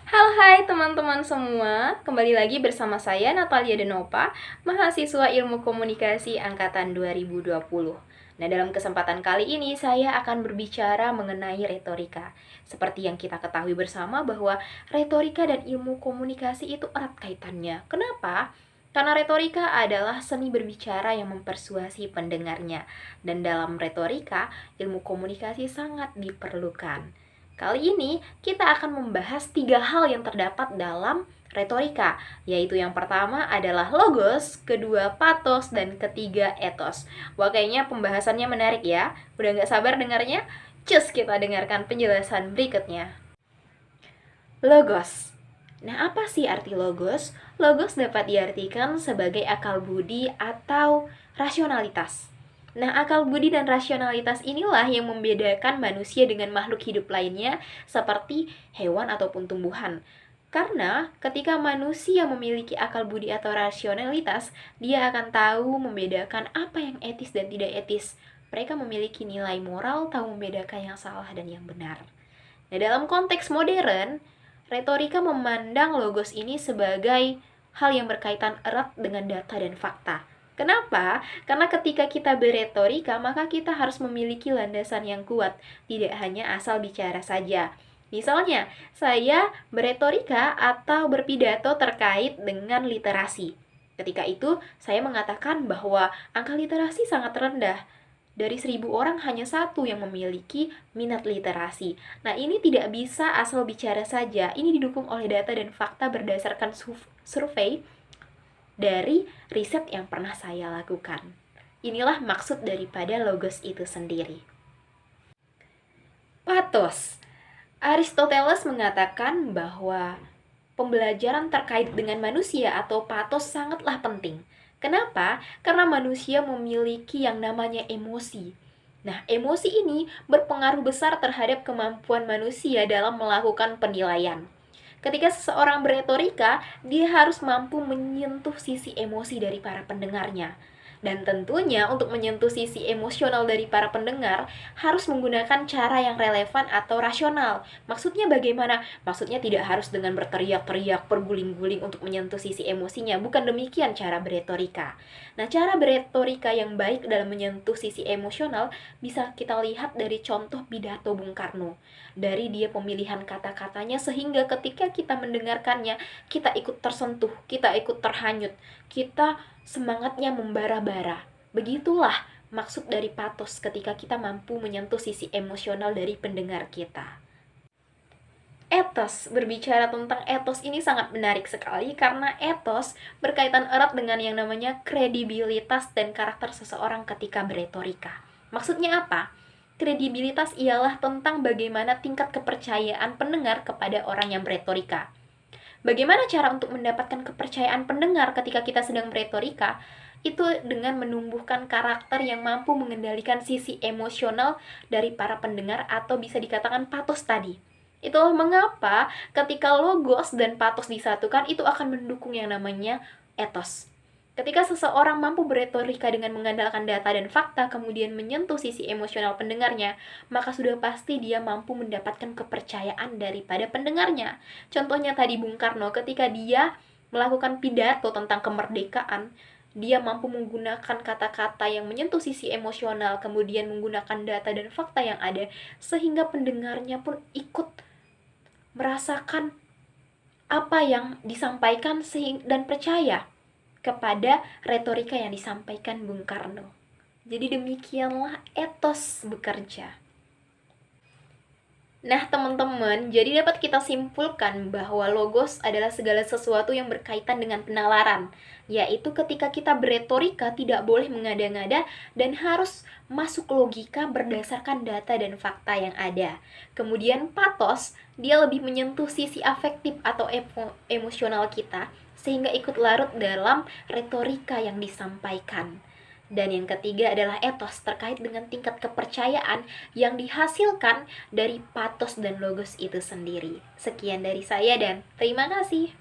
Halo hai teman-teman semua, kembali lagi bersama saya Natalia Denopa, mahasiswa Ilmu Komunikasi angkatan 2020. Nah, dalam kesempatan kali ini saya akan berbicara mengenai retorika. Seperti yang kita ketahui bersama bahwa retorika dan ilmu komunikasi itu erat kaitannya. Kenapa? Karena retorika adalah seni berbicara yang mempersuasi pendengarnya. Dan dalam retorika, ilmu komunikasi sangat diperlukan. Kali ini kita akan membahas 3 hal yang terdapat dalam retorika, yaitu yang pertama adalah logos, kedua pathos, dan ketiga ethos. Wah, kayaknya pembahasannya menarik ya. Udah nggak sabar dengarnya? Cus, kita dengarkan penjelasan berikutnya. Logos. Nah, apa sih arti logos? Logos dapat diartikan sebagai akal budi atau rasionalitas. Nah, akal budi dan rasionalitas inilah yang membedakan manusia dengan makhluk hidup lainnya seperti hewan ataupun tumbuhan. Karena ketika manusia memiliki akal budi atau rasionalitas, dia akan tahu membedakan apa yang etis dan tidak etis. Mereka memiliki nilai moral, tahu membedakan yang salah dan yang benar. Nah, dalam konteks modern, retorika memandang logos ini sebagai hal yang berkaitan erat dengan data dan fakta. Kenapa? Karena ketika kita beretorika, maka kita harus memiliki landasan yang kuat, tidak hanya asal bicara saja. Misalnya, saya beretorika atau berpidato terkait dengan literasi. Ketika itu, saya mengatakan bahwa angka literasi sangat rendah. Dari 1.000 orang hanya satu yang memiliki minat literasi. Nah, ini tidak bisa asal bicara saja. Ini didukung oleh data dan fakta berdasarkan survei dari riset yang pernah saya lakukan. Inilah maksud daripada logos itu sendiri. Pathos. Aristoteles mengatakan bahwa pembelajaran terkait dengan manusia atau pathos sangatlah penting. Kenapa? Karena manusia memiliki yang namanya emosi. Nah, emosi ini berpengaruh besar terhadap kemampuan manusia dalam melakukan penilaian. Ketika seseorang beretorika, dia harus mampu menyentuh sisi emosi dari para pendengarnya. Dan tentunya untuk menyentuh sisi emosional dari para pendengar harus menggunakan cara yang relevan atau rasional. Maksudnya bagaimana? Maksudnya tidak harus dengan berteriak-teriak, berguling-guling untuk menyentuh sisi emosinya. Bukan demikian cara beretorika. Nah, cara beretorika yang baik dalam menyentuh sisi emosional bisa kita lihat dari contoh pidato Bung Karno. Dari dia pemilihan kata-katanya sehingga ketika kita mendengarkannya, kita ikut tersentuh, kita ikut terhanyut, kita semangatnya membara-bara. Begitulah maksud dari pathos ketika kita mampu menyentuh sisi emosional dari pendengar kita. Ethos, berbicara tentang ethos ini sangat menarik sekali karena ethos berkaitan erat dengan yang namanya kredibilitas dan karakter seseorang ketika beretorika. Maksudnya apa? Kredibilitas ialah tentang bagaimana tingkat kepercayaan pendengar kepada orang yang beretorika. Bagaimana cara untuk mendapatkan kepercayaan pendengar ketika kita sedang beretorika? Itu dengan menumbuhkan karakter yang mampu mengendalikan sisi emosional dari para pendengar atau bisa dikatakan pathos tadi. Itulah mengapa ketika logos dan pathos disatukan itu akan mendukung yang namanya ethos. Ketika seseorang mampu beretorika dengan mengandalkan data dan fakta, kemudian menyentuh sisi emosional pendengarnya, maka sudah pasti dia mampu mendapatkan kepercayaan daripada pendengarnya. Contohnya tadi Bung Karno, ketika dia melakukan pidato tentang kemerdekaan, dia mampu menggunakan kata-kata yang menyentuh sisi emosional, kemudian menggunakan data dan fakta yang ada, sehingga pendengarnya pun ikut merasakan apa yang disampaikan dan percaya kepada retorika yang disampaikan Bung Karno. Jadi demikianlah etos bekerja. Nah, teman-teman, jadi dapat kita simpulkan bahwa logos adalah segala sesuatu yang berkaitan dengan penalaran, yaitu ketika kita beretorika tidak boleh mengada-ngada dan harus masuk logika berdasarkan data dan fakta yang ada. Kemudian pathos, dia lebih menyentuh sisi afektif atau emosional kita, sehingga ikut larut dalam retorika yang disampaikan. Dan yang ketiga adalah ethos terkait dengan tingkat kepercayaan yang dihasilkan dari pathos dan logos itu sendiri. Sekian dari saya dan terima kasih.